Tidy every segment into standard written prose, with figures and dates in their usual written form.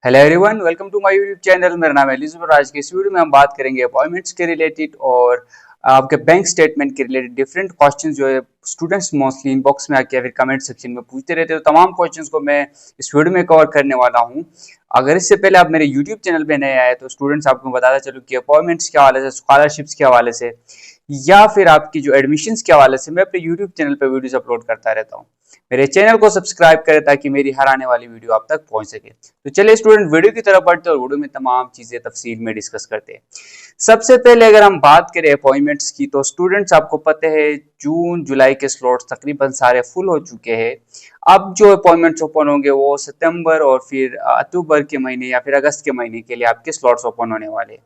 Hello everyone, welcome to my YouTube channel. मेरा नाम है एलिजाबेथ। आज के इस वीडियो में हम बात करेंगे अपॉइंटमेंट्स के रिलेटेड और आपके बैंक स्टेटमेंट के रिलेटेड डिफरेंट क्वेश्चंस जो है स्टूडेंट्स मोस्टली इनबॉक्स में आके या फिर कमेंट सेक्शन में पूछते रहते हैं। तो तमाम क्वेश्चंस को मैं इस वीडियो में कवर करने वाला हूं। अगर इससे पहले आप मेरे यूट्यूब चैनल पे नए आए तो स्टूडेंट्स आपको बताता चलूँ कि अपॉइंटमेंट्स के हवाले से, स्कॉलरशिप्स के हवाले से या फिर आपकी जो एडमिशन्स के हवाले से मैं अपने यूट्यूब चैनल पर वीडियोस अपलोड करता रहता हूँ। मेरे चैनल को सब्सक्राइब करें ताकि मेरी हर आने वाली वीडियो आप तक पहुंच सके। तो चलिए स्टूडेंट, वीडियो की तरफ बढ़ते हैं और वीडियो में तमाम चीजें तफसील में डिस्कस करते हैं। सबसे पहले अगर हम बात करें अपॉइंटमेंट्स की, तो स्टूडेंट्स आपको पता है जून जुलाई के स्लॉट्स तकरीबन सारे फुल हो चुके हैं। अब जो अपॉइंटमेंट्स ओपन होंगे वो सितंबर और फिर अक्टूबर के महीने या फिर अगस्त के महीने के लिए आपके स्लॉट्स ओपन होने वाले हैं।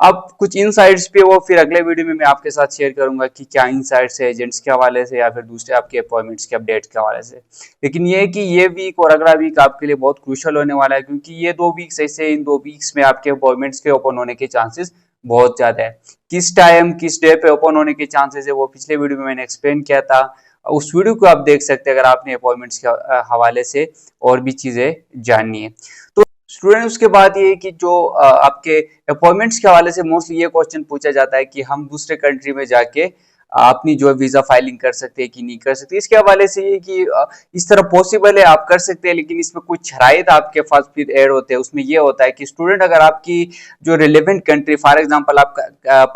अब कुछ इनसाइट्स पे वो फिर अगले वीडियो में मैं आपके साथ शेयर करूंगा कि क्या इनसाइट्स है एजेंट्स के हवाले से या फिर दूसरे आपके अपॉइंटमेंट्स के अपडेट के हवाले से। लेकिन ये है कि ये वीक और अगला वीक आपके लिए बहुत क्रूशियल होने वाला है, क्योंकि ये 2 वीक्स ऐसे, इन 2 वीक्स में आपके अपॉइंटमेंट्स के ओपन होने के चांसेस बहुत ज्यादा है। किस टाइम किस डे पे ओपन होने के चांसेस है वो पिछले वीडियो में मैंने एक्सप्लेन किया था। उस वीडियो को आप देख सकते हैं अगर आपने अपॉइंटमेंट्स के हवाले से और भी चीजें जाननी है तो। स्टूडेंट, उसके बाद ये कि जो आपके अपॉइंटमेंट्स के हवाले से मोस्टली ये क्वेश्चन पूछा जाता है कि हम दूसरे कंट्री में जाके अपनी जो है वीजा फाइलिंग कर सकते हैं कि नहीं कर सकते। इसके हवाले से ये कि इस तरह पॉसिबल है, आप कर सकते हैं, लेकिन इसमें कुछ शराइत आपके पास फिर ऐड होते हैं। उसमें ये होता है कि स्टूडेंट अगर आपकी जो रिलेवेंट कंट्री, फॉर एग्जांपल आप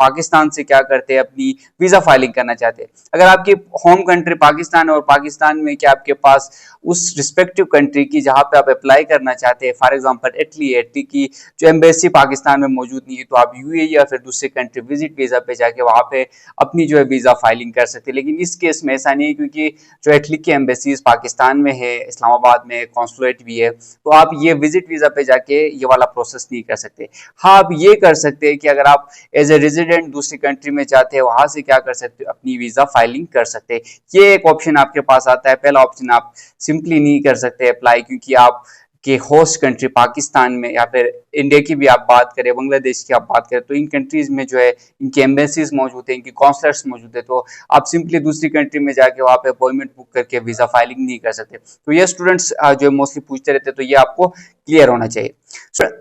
पाकिस्तान से क्या करते हैं, अपनी वीजा फाइलिंग करना चाहते हैं। अगर आपकी होम कंट्री पाकिस्तान है और पाकिस्तान में क्या आपके पास उस रिस्पेक्टिव कंट्री की जहां पे आप अप्लाई करना चाहते हैं, फॉर एग्जांपल इटली की जो एम्बेसी पाकिस्तान में मौजूद नहीं है, तो आप यूएई या फिर दूसरे कंट्री विजिट वीजा पे जाके वहां पे अपनी जो है वीजा फाइलिंग कर सकते हैं। लेकिन इस केस में ऐसा नहीं है, क्योंकि जो इटली की एम्बेसीज पाकिस्तान में है, इस्लामाबाद में कॉन्सुलेट भी है, तो आप ये विजिट वीजा पे जाके ये वाला प्रोसेस नहीं कर सकते। हाँ, आप ये कर सकते हैं कि अगर आप एज ए रेजिडेंट दूसरी कंट्री में जाते हैं, वहां से क्या कर सकते हो, अपनी वीजा फाइलिंग कर सकते हैं। ये एक ऑप्शन आपके पास आता है। पहला ऑप्शन आप सिंपली नहीं कर सकते अप्लाई, क्योंकि आप के होस्ट कंट्री पाकिस्तान में या फिर इंडिया की भी आप बात करें, बांग्लादेश की आप बात करें, तो इन कंट्रीज में जो है इनकी एम्बेसीज मौजूद है, इनकी कॉन्सुलेट्स मौजूद है, तो आप सिंपली दूसरी कंट्री में जाके वहाँ पे अपॉइंटमेंट बुक करके वीजा फाइलिंग नहीं कर सकते। तो ये स्टूडेंट्स जो मोस्टली पूछते रहते हैं, तो ये आपको क्लियर होना चाहिए।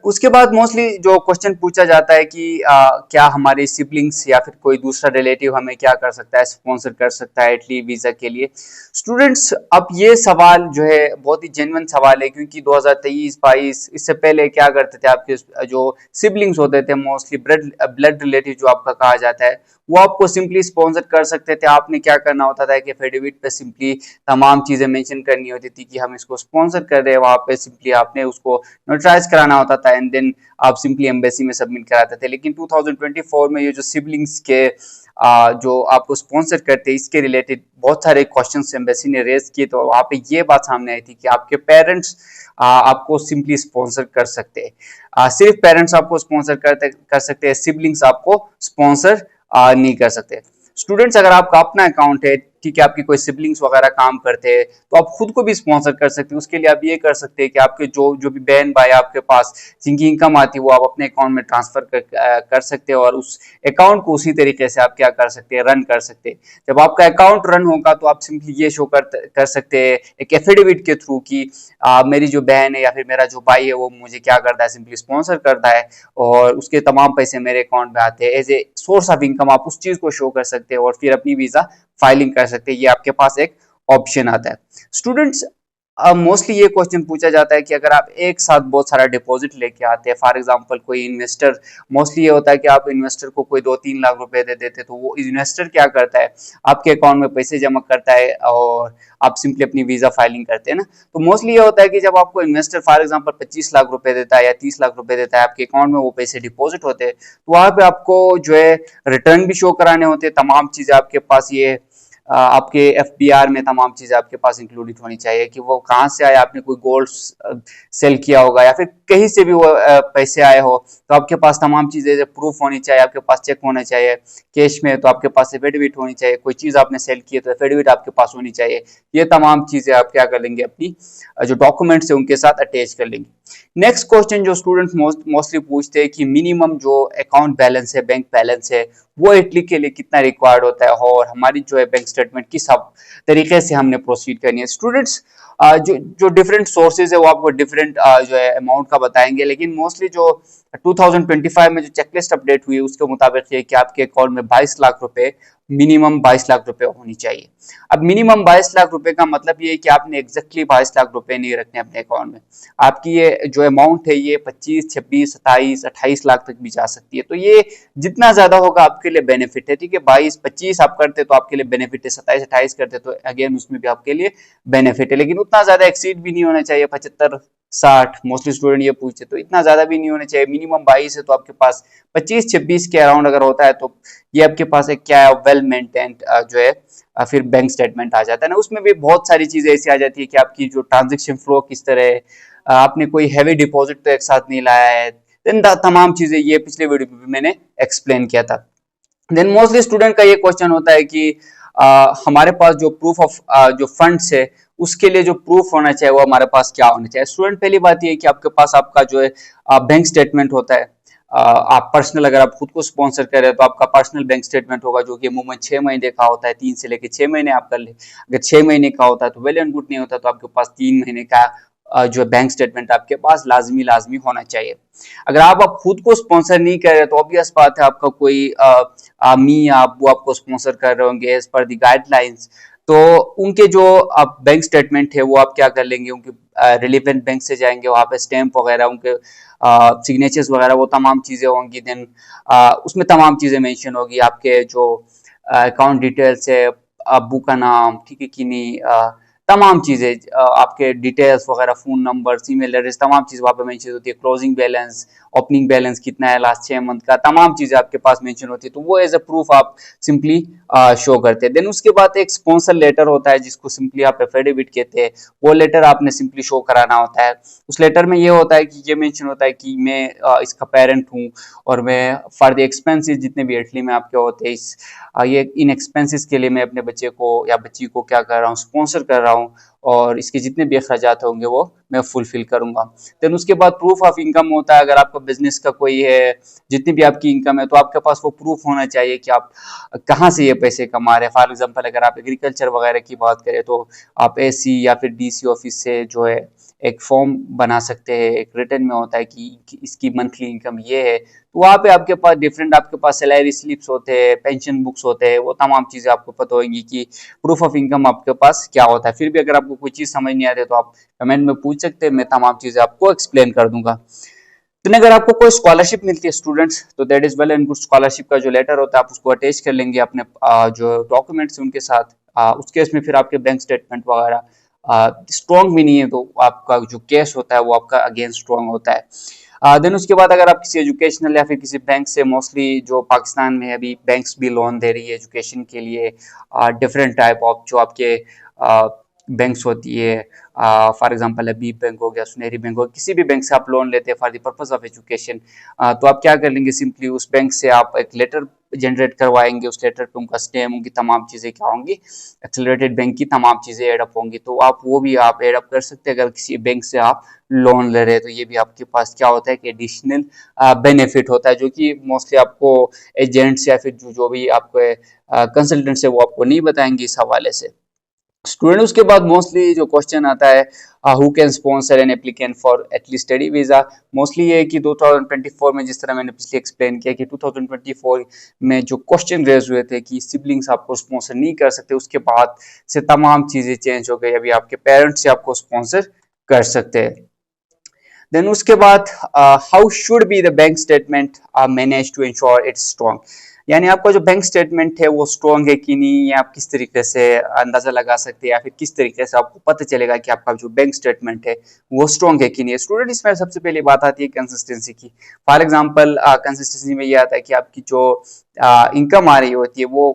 उसके बाद मोस्टली जो क्वेश्चन पूछा जाता है कि क्या हमारे सिबलिंग्स या फिर कोई दूसरा रिलेटिव हमें क्या कर सकता है, स्पॉन्सर कर सकता है इटली वीजा के लिए। स्टूडेंट्स, अब ये सवाल जो है बहुत ही जेन्युइन सवाल है, क्योंकि 2023-22 इससे पहले क्या करते थे, आपके जो सिबलिंग्स होते थे, मोस्टली ब्लड रिलेटिव जो आपका कहा जाता है, वो आपको सिंपली स्पॉन्सर कर सकते थे। आपने क्या करना होता था कि एफिडेविट पे सिंपली तमाम चीजें मेंशन करनी होती थी कि हम इसको स्पॉन्सर कर रहे हैं। वहां पे सिंपली आपने उसको नोटराइज कराना होता था एंड देन आप सिंपली एम्बेसी में सबमिट कराते थे। लेकिन 2024 में ये जो सिबलिंग्स के जो आपको स्पॉन्सर करते हैं, इसके रिलेटेड बहुत सारे क्वेश्चंस एम्बेसी ने रेज किए, तो वहाँ पे ये बात सामने आई थी कि आपके पेरेंट्स आपको सिंपली स्पॉन्सर कर सकते हैं। सिर्फ पेरेंट्स आपको स्पॉन्सर कर सकते हैं, सिबलिंग्स आपको स्पॉन्सर नहीं कर सकते। स्टूडेंट्स, अगर आपका अपना अकाउंट है, ठीक है, आपकी कोई सिबलिंग्स वगैरह काम करते हैं, तो आप खुद को भी स्पॉन्सर कर सकते हैं। उसके लिए आप ये कर सकते हैं कि आपके जो भी बहन भाई आपके पास जिनकी इनकम आती है, वो आप अपने अकाउंट में ट्रांसफर कर सकते हैं और उस अकाउंट को उसी तरीके से आप क्या कर सकते हैं, रन कर सकते हैं। जब आपका अकाउंट रन होगा तो आप सिंपली ये शो कर सकते हैं एक एफिडेविट के थ्रू कि मेरी जो बहन है या फिर मेरा जो भाई है वो मुझे क्या करता है, सिंपली स्पॉन्सर करता है और उसके तमाम पैसे मेरे अकाउंट में आते हैं। As a source of income आप उस चीज को शो कर सकते हैं और फिर अपनी वीजा फाइलिंग कर सकते हैं। ये आपके पास एक ऑप्शन आता है। स्टूडेंट्स, मोस्टली ये क्वेश्चन पूछा जाता है कि अगर आप एक साथ बहुत सारा डिपॉजिट लेके आते हैं, फॉर एग्जांपल कोई इन्वेस्टर, मोस्टली ये होता है कि आप इन्वेस्टर को कोई 2-3 लाख रुपए दे देते, तो वो इन्वेस्टर क्या करता है, आपके अकाउंट में पैसे जमा करता है और आप सिंपली अपनी वीजा फाइलिंग करते हैं ना। तो मोस्टली ये होता है कि जब आपको इन्वेस्टर फॉर एग्जाम्पल 25 लाख रुपए देता है या 30 लाख रुपए देता है, आपके अकाउंट में वो पैसे डिपॉजिट होते हैं, तो वहां पे आपको जो है रिटर्न भी शो कराने होते हैं। तमाम चीजें आपके पास ये आपके एफबीआर में तमाम चीजें आपके पास इंक्लूडेड होनी चाहिए कि वो कहाँ से आया, आपने कोई गोल्ड सेल किया होगा या फिर कहीं से भी वो पैसे आए हो, तो आपके पास तमाम चीजें प्रूफ होनी चाहिए। आपके पास चेक होना चाहिए कैश में, तो आपके पास एफिडेविट होनी चाहिए। कोई चीज आपने सेल की है तो एफिडेविट आपके पास होनी चाहिए। ये तमाम चीजें आप क्या कर लेंगे, अपनी जो डॉक्यूमेंट्स है उनके साथ अटैच कर लेंगे। नेक्स्ट क्वेश्चन जो स्टूडेंट मोस्टली पूछते हैं कि मिनिमम जो अकाउंट बैलेंस है, बैंक बैलेंस है, वो इटली के लिए कितना रिक्वायर्ड होता है और हमारी जो है बैंक स्टेटमेंट किस तरीके से हमने प्रोसीड करनी है। स्टूडेंट्स जो जो डिफरेंट सोर्सेज है वो आपको डिफरेंट जो है अमाउंट का बताएंगे, लेकिन मोस्टली जो 2025 में जो चेकलिस्ट अपडेट हुई है उसके मुताबिक ये कि आपके अकाउंट में 22 लाख रुपए, मिनिमम 22 लाख रुपए होनी चाहिए। अब मिनिमम 22 लाख रुपए का मतलब ये है कि आपने एग्जैक्टली 22 लाख रुपए नहीं रखने अपने अकाउंट में। आपकी ये जो अमाउंट है ये 25, 26, 27, 28 लाख तक भी जा सकती है। तो ये जितना ज्यादा होगा आपके लिए बेनिफिट है, ठीक है। 22, 25 आप करते तो आपके लिए बेनिफिट है, 27, 28 करते तो अगेन उसमें भी आपके लिए बेनिफिट है, लेकिन उतना ज्यादा एक्सीड भी नहीं होना चाहिए। 75, 60 मोस्टली स्टूडेंट ये पूछते, तो इतना ज्यादा भी नहीं होना चाहिए। मिनिमम 22 है तो आपके पास 25, 26 के अराउंड अगर होता है तो ये आपके पास एक क्या है, वेल मेंटेन्ड जो है फिर बैंक स्टेटमेंट आ जाता है ना। उसमें भी बहुत सारी चीजें ऐसी आ जाती है कि आपकी जो ट्रांजेक्शन फ्लो किस तरह है, आपने कोई हैवी डिपॉजिट तो एक साथ नहीं लाया है, देन तमाम चीजें ये पिछले वीडियो में भी मैंने एक्सप्लेन किया था। देन मोस्टली स्टूडेंट का ये क्वेश्चन होता है कि हमारे पास जो प्रूफ ऑफ जो फंड्स है उसके लिए जो प्रूफ होना चाहिए वो हमारे पास क्या होना चाहिए। स्टूडेंट पहली बात ये है कि आपके पास आपका जो है बैंक स्टेटमेंट होता है। आप पर्सनल अगर आप खुद को स्पॉन्सर कर रहे हैं तो आपका पर्सनल बैंक स्टेटमेंट होगा जो कि अमूमन 6 महीने का होता है, 3 से लेकर 6 महीने आप कर ले। अगर 6 महीने का होता है तो वेल एंड गुड, नहीं होता तो आपके पास 3 महीने का जो बैंक स्टेटमेंट आपके पास लाजमी होना चाहिए। अगर आप खुद को स्पॉन्सर नहीं कर रहे तो ऑब्वियस बात है आपका कोई मी या अब्बू आपको स्पॉन्सर कर रहे होंगे एज पर द गाइडलाइंस, तो उनके जो आप बैंक स्टेटमेंट है वो आप क्या कर लेंगे, उनके रिलेवेंट बैंक से जाएंगे, वहाँ पे स्टैंप वगैरह, उनके सिग्नेचर्स वगैरह, वो तमाम चीजें होंगी। देन उसमें तमाम चीजें मेंशन होगी, आपके जो अकाउंट डिटेल्स है, अब्बू का नाम, ठीक है कि नहीं, तमाम चीजें आपके डिटेल्स वगैरह, फोन नंबर, ईमेल एड्रेस, तमाम चीज वहाँ पे मेंशन होती है। क्लोजिंग बैलेंस, ओपनिंग बैलेंस कितना है लास्ट 6 मंथ का, तमाम चीजें आपके पास मेंशन होती है। तो वो एज अ प्रूफ आप सिंपली शो करते हैं। देन उसके बाद एक स्पॉन्सर लेटर होता है जिसको सिंपली आप एफिडेविट कहते हैं। वो लेटर आपने सिंपली शो कराना होता है। उस लेटर में ये होता है कि ये मेंशन होता है कि मैं इसका पेरेंट हूँ और मैं फॉर द एक्सपेंसेस जितने भी इटली में आपके होते हैं, ये इन एक्सपेंसेस के लिए मैं अपने बच्चे को या बच्ची को क्या कर रहा हूँ, स्पॉन्सर कर रहा हूँ, और इसके जितने भी अखराजात होंगे वो मैं फुलफिल करूंगा। देन उसके बाद प्रूफ ऑफ इनकम होता है। अगर आपका बिजनेस का कोई है, जितनी भी आपकी इनकम है, तो आपके पास वो प्रूफ होना चाहिए कि आप कहाँ से ये पैसे कमा रहे हैं। फॉर एग्जांपल अगर आप एग्रीकल्चर वगैरह की बात करें तो आप एसी या फिर डीसी ऑफिस से जो है एक फॉर्म बना सकते हैं, एक रिटर्न में होता है कि इसकी मंथली इनकम ये है। तो वहाँ पे आपके पास डिफरेंट, आपके पास सैलरी स्लिप्स होते हैं, पेंशन बुक्स होते हैं, वो तमाम चीजें आपको पता होंगी कि प्रूफ ऑफ इनकम आपके पास क्या होता है। फिर भी अगर आपको कोई चीज समझ नहीं आती तो आप कमेंट में पूछ सकते हैं, मैं तमाम चीजें आपको एक्सप्लेन कर दूंगा। तो अगर आपको कोई स्कॉलरशिप मिलती है स्टूडेंट्स, तो that is well and good. Scholarship का जो लेटर होता है आप उसको अटैच कर लेंगे अपने जो डॉक्यूमेंट्स उनके साथ। उस केस में फिर आपके बैंक स्टेटमेंट वगैरह स्ट्रॉन्ग भी नहीं है तो आपका जो केस होता है वो आपका अगेन स्ट्रॉन्ग होता है। देन उसके बाद अगर आप किसी एजुकेशनल या फिर किसी बैंक से, मोस्टली जो पाकिस्तान में अभी बैंक्स भी लोन दे रही है एजुकेशन के लिए, डिफरेंट टाइप ऑफ जो आपके बैंक्स होती है, फॉर एग्जांपल अबीब बैंक हो गया, सुनहरी बैंक हो गया, किसी भी बैंक से आप लोन लेते हैं for the purpose of education, तो आप क्या कर लेंगे, सिंपली उस बैंक से आप एक लेटर जनरेट करवाएंगे। उस लेटर पे उनका स्टैम्प, उनकी तमाम चीजें क्या होंगी, एक्सेलरेटेड बैंक की तमाम चीजें एडअप होंगी। तो आप वो भी आप एडअप कर सकते हैं। अगर किसी बैंक से आप लोन ले रहे हैं तो ये भी आपके पास क्या होता है कि एडिशनल बेनिफिट होता है, जो कि मोस्टली आपको एजेंट्स या फिर जो भी आपके कंसल्टेंट्स है वो आपको नहीं बताएंगे इस हवाले से। स्टूडेंट उसके बाद मोस्टली जो क्वेश्चन आता है, who can sponsor an applicant for at least study visa. Mostly ये है कि 2024 में, जिस तरह मैंने पिछले एक्सप्लेन किया कि 2024 में जो क्वेश्चन रेज हुए थे कि सिबलिंग्स आपको स्पॉन्सर नहीं कर सकते, उसके बाद से तमाम चीजें चेंज हो गई। अभी आपके पेरेंट्स से आपको स्पॉन्सर कर सकते हैं। देन उसके बाद how should be the bank statement manage to ensure it's strong, यानी आपका जो बैंक स्टेटमेंट है वो स्ट्रॉन्ग है कि नहीं, या आप किस तरीके से अंदाजा लगा सकते हैं, या फिर किस तरीके से आपको पता चलेगा कि आपका जो बैंक स्टेटमेंट है वो स्ट्रॉन्ग है कि नहीं। स्टूडेंट इसमें सबसे पहली बात आती है कंसिस्टेंसी की। फॉर एग्जांपल कंसिस्टेंसी में ये आता है कि आपकी जो इनकम आ रही होती है वो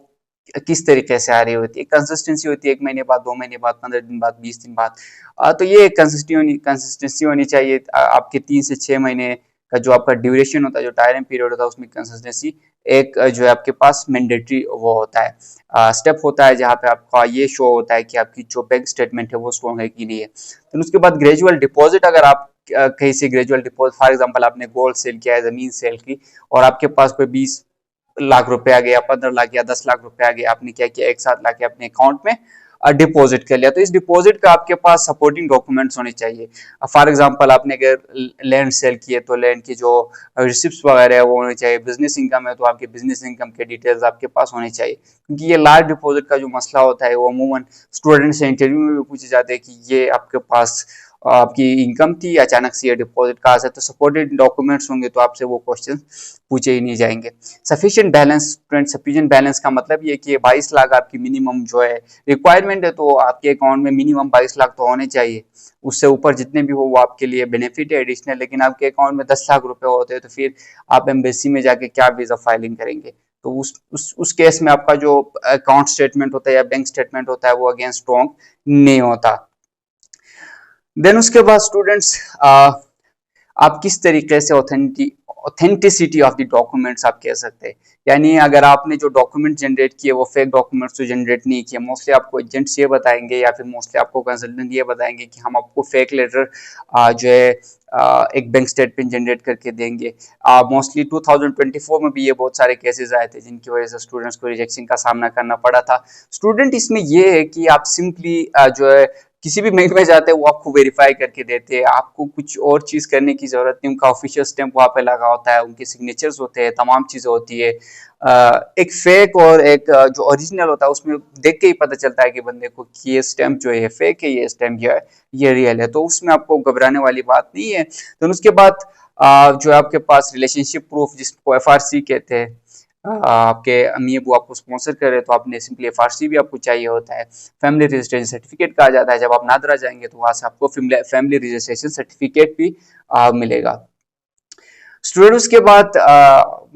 किस तरीके से आ रही होती है। कंसिस्टेंसी होती है 1 महीने बाद, 2 महीने बाद, 15 दिन बाद, 20 दिन बाद। तो ये कंसिस्टेंसी होनी चाहिए। आपके 3 से 6 महीने का जो आपका ड्यूरेशन होता है, जो टाइम पीरियड होता है, उसमें कंसिस्टेंसी एक जो है आपके पास मैंडेटरी वो होता है, स्टेप होता है जहाँ पे आपका ये शो होता है कि आपकी जो बैंक स्टेटमेंट है वो स्ट्रॉन्ग है कि नहीं है। तो उसके बाद ग्रेजुअल डिपॉजिट अगर आप कहीं से ग्रेजुअल डिपॉजिट, फॉर एग्जांपल आपने गोल्ड सेल किया है, जमीन सेल की, और आपके पास कोई 20 लाख रुपए आ गया, 15 लाख या 10 लाख रुपए आ गया, आपने क्या किया, एक साथ लाके अपने अकाउंट में डिपॉजिट कर लिया। तो इस डिपॉजिट का आपके पास सपोर्टिंग डॉक्यूमेंट्स होने चाहिए। फॉर एग्जांपल आपने अगर लैंड सेल किए तो लैंड की जो रिसिप्ट्स वगैरह है वो होने चाहिए। बिजनेस इनकम है तो आपके बिजनेस इनकम के डिटेल्स आपके पास होने चाहिए, क्योंकि ये लार्ज डिपॉजिट का जो मसला होता है वो अमूमन स्टूडेंट से इंटरव्यू में भी पूछे जाते हैं कि ये आपके पास आपकी इनकम थी, अचानक से ये डिपॉजिट कहाँ से, तो सपोर्टेड डॉक्यूमेंट्स होंगे तो आपसे वो क्वेश्चन पूछे ही नहीं जाएंगे। Sufficient balance, student sufficient balance का मतलब ये कि 22 लाख आपकी मिनिमम जो है रिक्वायरमेंट है, तो आपके अकाउंट में मिनिमम 22 लाख तो होने चाहिए। उससे ऊपर जितने भी हो वो आपके लिए बेनिफिट है एडिशनल, लेकिन आपके अकाउंट में 10 लाख रुपए होते हैं तो फिर आप एम्बेसी में जाके क्या वीजा फाइलिंग करेंगे। तो उस केस में आपका जो अकाउंट स्टेटमेंट होता है या बैंक स्टेटमेंट होता है वो अगेन स्ट्रॉन्ग नहीं होता। देन उसके बाद स्टूडेंट्स आप किस तरीके से ऑथेंटिसिटी ऑफ द डॉक्यूमेंट्स आप कह सकते हैं, यानी अगर आपने जो डॉक्यूमेंट जनरेट किए वो फेक डॉक्यूमेंट्स तो जनरेट नहीं किए। मोस्टली आपको एजेंट्स ये बताएंगे या फिर मोस्टली आपको कंसल्टेंट ये बताएंगे कि हम आपको फेक लेटर जो है एक बैंक स्टेटमेंट जनरेट करके देंगे। मोस्टली 2024 में भी ये बहुत सारे केसेस आए थे जिनकी वजह से स्टूडेंट्स को रिजेक्शन का सामना करना पड़ा था। स्टूडेंट इसमें ये है कि आप सिंपली जो है किसी भी बैंक में जाते हैं वो आपको वेरीफाई करके देते हैं, आपको कुछ और चीज करने की जरूरत नहीं। उनका ऑफिशियल स्टैंप वहां पे लगा होता है, उनके सिग्नेचर्स होते हैं, तमाम चीजें होती है। एक फेक और एक जो ओरिजिनल होता है उसमें देख के ही पता चलता है कि बंदे को कि ये स्टैंप जो है फेक है, ये स्टैंप जो है ये रियल है, तो उसमें आपको घबराने वाली बात नहीं है। तो उसके बाद जो है आपके पास रिलेशनशिप प्रूफ जिसको FRC कहते हैं, आपके अम्मी अबू आपको स्पॉन्सर कर रहे हैं तो आपने सिंपली FRC भी आपको चाहिए होता है। फैमिली रजिस्ट्रेशन सर्टिफिकेट कहा जाता है, जब आप नादरा जाएंगे तो वहां से आपको फैमिली रजिस्ट्रेशन सर्टिफिकेट भी मिलेगा। स्टूडेंट उसके बाद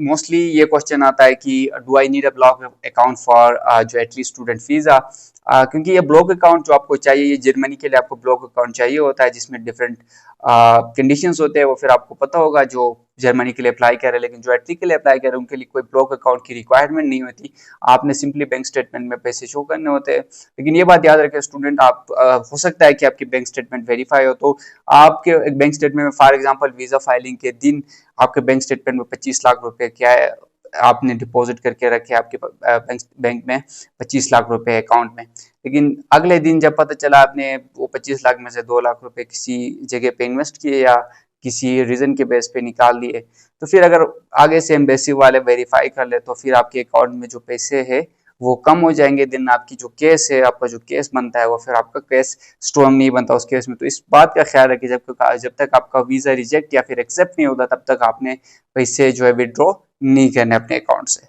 मोस्टली ये क्वेश्चन आता है कि do I need a block account for जो एटलीस्ट स्टूडेंट वीजा, क्योंकि ये ब्लॉक अकाउंट जो आपको चाहिए, ये जर्मनी के लिए आपको ब्लॉक अकाउंट चाहिए होता है जिसमें डिफरेंट कंडीशंस होते हैं, वो फिर आपको पता होगा जो जर्मनी के लिए अप्लाई कर रहे हैं। लेकिन जो इटली के लिए अप्लाई कर रहे हैं उनके लिए कोई ब्लॉक अकाउंट की रिक्वायरमेंट नहीं होती, आपने सिंपली बैंक स्टेटमेंट में पैसे शो करने होते हैं। लेकिन ये बात याद रखें स्टूडेंट, आप हो सकता है कि आपकी बैंक स्टेटमेंट वेरीफाई हो, तो आपके एक बैंक स्टेटमेंट में फॉर एग्जांपल वीजा फाइलिंग के दिन आपके बैंक स्टेटमेंट में 25 लाख रुपए क्या है आपने डिपॉजिट करके रखे आपके बैंक में 25 लाख रुपए अकाउंट में, लेकिन अगले दिन जब पता चला आपने वो 25 लाख में से 2 लाख रुपए किसी जगह पे इन्वेस्ट किए या किसी रीजन के बेस पे निकाल लिए, तो फिर अगर आगे से एम्बेसी वाले वेरीफाई कर ले तो फिर आपके अकाउंट में जो पैसे है वो कम हो जाएंगे। दिन आपकी जो केस है, आपका जो केस बनता है वो फिर आपका केस स्ट्रॉन्ग नहीं बनता उस केस में। तो इस बात का ख्याल रखिए, जब तक आपका वीजा रिजेक्ट या फिर एक्सेप्ट नहीं होता तब तक आपने पैसे जो है विड्रॉ नहीं करने अपने अकाउंट से।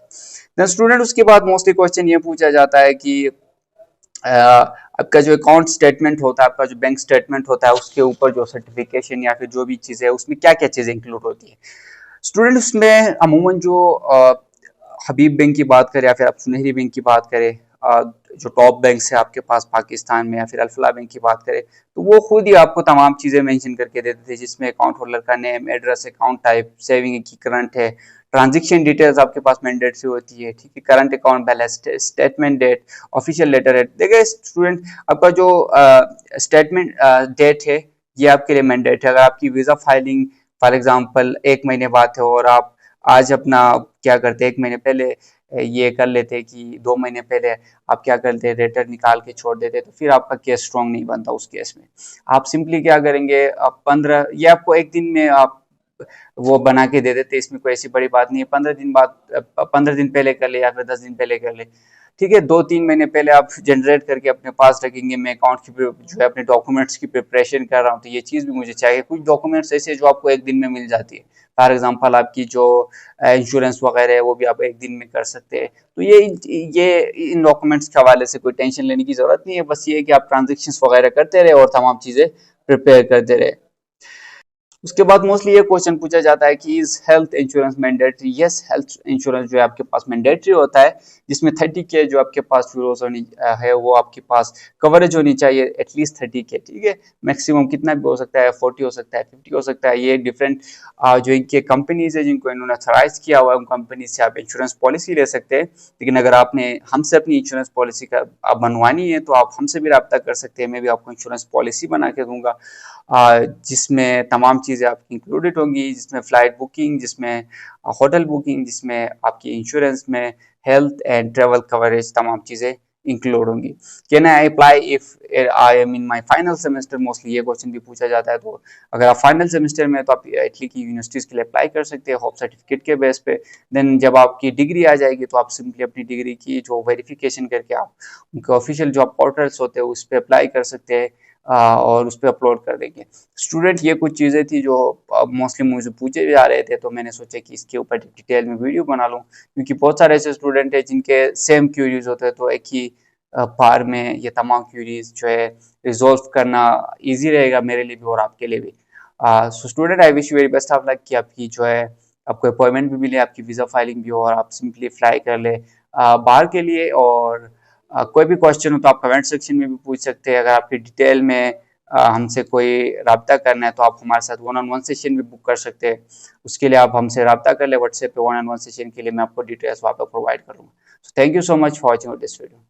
देन स्टूडेंट उसके बाद मोस्टली क्वेश्चन ये पूछा जाता है कि आपका जो अकाउंट स्टेटमेंट होता है, आपका जो बैंक स्टेटमेंट होता है, उसके ऊपर जो सर्टिफिकेशन या फिर जो भी चीज़ है उसमें क्या क्या चीज़ें इंक्लूड होती है। स्टूडेंट उसमें अमूमन जो हबीब बैंक की बात करें या फिर आप सुनहरी बैंक की बात करें, जो टॉप बैंक है आपके पास पाकिस्तान में, या फिर अल्फला बैंक की बात करें, तो वो खुद ही आपको तमाम चीज़ें मेंशन करके देते थे, जिसमें अकाउंट होल्डर का name, address, account type, saving की करंट है, ट्रांजेक्शन डिटेल्स आपके पास मैंडेटरी होती है, ठीक है, current account balance, statement date, official letter head. देखिए स्टूडेंट, आपका जो स्टेटमेंट डेट है ये आपके लिए मैंडेट है। अगर आपकी वीज़ा फाइलिंग फॉर एग्जांपल 1 महीने बाद है और आप आज अपना क्या करते हैं, 1 महीने पहले ये कर लेते कि 2 महीने पहले आप क्या करते, रिटर्न निकाल के छोड़ देते, तो फिर आपका केस स्ट्रॉन्ग नहीं बनता उस केस में। आप सिंपली क्या करेंगे, आप 15, ये आपको एक दिन में आप वो बना के दे देते, इसमें कोई ऐसी बड़ी बात नहीं है। 15 दिन बाद, 15 दिन पहले कर ले या फिर 10 दिन पहले कर ले, ठीक है। 2-3 महीने पहले आप जनरेट करके अपने पास रखेंगे, मैं अकाउंट की जो है अपने डॉक्यूमेंट्स की प्रिपरेशन कर रहा हूँ तो ये चीज़ भी मुझे चाहिए। कुछ डॉक्यूमेंट्स ऐसे जो आपको एक दिन में मिल जाती है, फॉर एग्जांपल आपकी जो इंश्योरेंस वगैरह है वो भी आप एक दिन में कर सकते हैं। तो ये इन डॉक्यूमेंट्स के हवाले से कोई टेंशन लेने की जरूरत नहीं है, बस ये है कि आप ट्रांजेक्शन्स वगैरह करते रहे और तमाम चीज़ें प्रिपेयर करते रहे। उसके बाद मोस्टली ये क्वेश्चन पूछा जाता है कि is health insurance mandatory. Yes, health insurance जो है आपके पास मैंडेटरी होता है, जिसमें 30K जो आपके पास फिरोज होनी है वो आपके पास कवरेज होनी चाहिए, एटलीस्ट 30K। ठीक है, मैक्सिमम कितना भी हो सकता है, 40 हो सकता है, 50 हो सकता है। ये डिफरेंट जो इनके कंपनीज है जिनको इन्होंने अथोराइज किया हुआ है, उन कंपनी से आप इंश्योरेंस पॉलिसी ले सकते हैं। लेकिन अगर आपने हमसे अपनी इंश्योरेंस पॉलिसी का आप बनवानी है तो आप हमसे भी रब्ता कर सकते हैं। मैं भी आपको इंश्योरेंस पॉलिसी बना के दूंगा जिसमें तमाम चीज़ें आपकी इंक्लूडेड होंगी, जिसमें फ़्लाइट बुकिंग, जिसमें होटल बुकिंग, जिसमें आपकी इंश्योरेंस में हेल्थ एंड ट्रैवल कवरेज, तमाम चीज़ें इंक्लूड होंगी। Can I apply if I am in my final semester? Mostly ये क्वेश्चन भी पूछा जाता है। तो अगर आप फाइनल सेमेस्टर में तो आप इटली की यूनिवर्सिटीज़ के लिए अप्लाई कर सकते हैं होप सर्टिफिकेट के बेस पे। देन जब आपकी डिग्री आ जाएगी तो आप सिंपली अपनी डिग्री की जो वेरिफिकेशन करके आप उनके ऑफिशियल जॉब पोर्टल्स होते हैं उस पर अप्लाई कर सकते हैं और उस पर अपलोड कर देंगे। स्टूडेंट, ये कुछ चीज़ें थी जो मोस्टली मुझे पूछे जा रहे थे, तो मैंने सोचा कि इसके ऊपर डिटेल में वीडियो बना लूँ, क्योंकि बहुत सारे ऐसे स्टूडेंट हैं जिनके सेम क्यूरीज होते हैं। तो एक ही बार में ये तमाम क्यूरीज जो है रिजोल्व करना इजी रहेगा मेरे लिए भी और आपके लिए भी। So student, I wish you very best of luck कि आपकी जो है आपको अपॉइंटमेंट भी मिले, आपकी वीज़ा फाइलिंग भी हो और आप सिंपली फ्लाई कर ले बाहर के लिए। और कोई भी क्वेश्चन हो तो आप कमेंट सेक्शन में भी पूछ सकते हैं। अगर आपकी डिटेल में हमसे कोई रब्ता करना है तो आप हमारे साथ 1-on-1 सेशन भी बुक कर सकते हैं। उसके लिए आप हमसे रब्ता कर ले व्हाट्सएप पे। 1-on-1 सेशन के लिए मैं आपको डिटेल्स वहाँ पर प्रोवाइड करूँगा। So thank you so much for watching this video.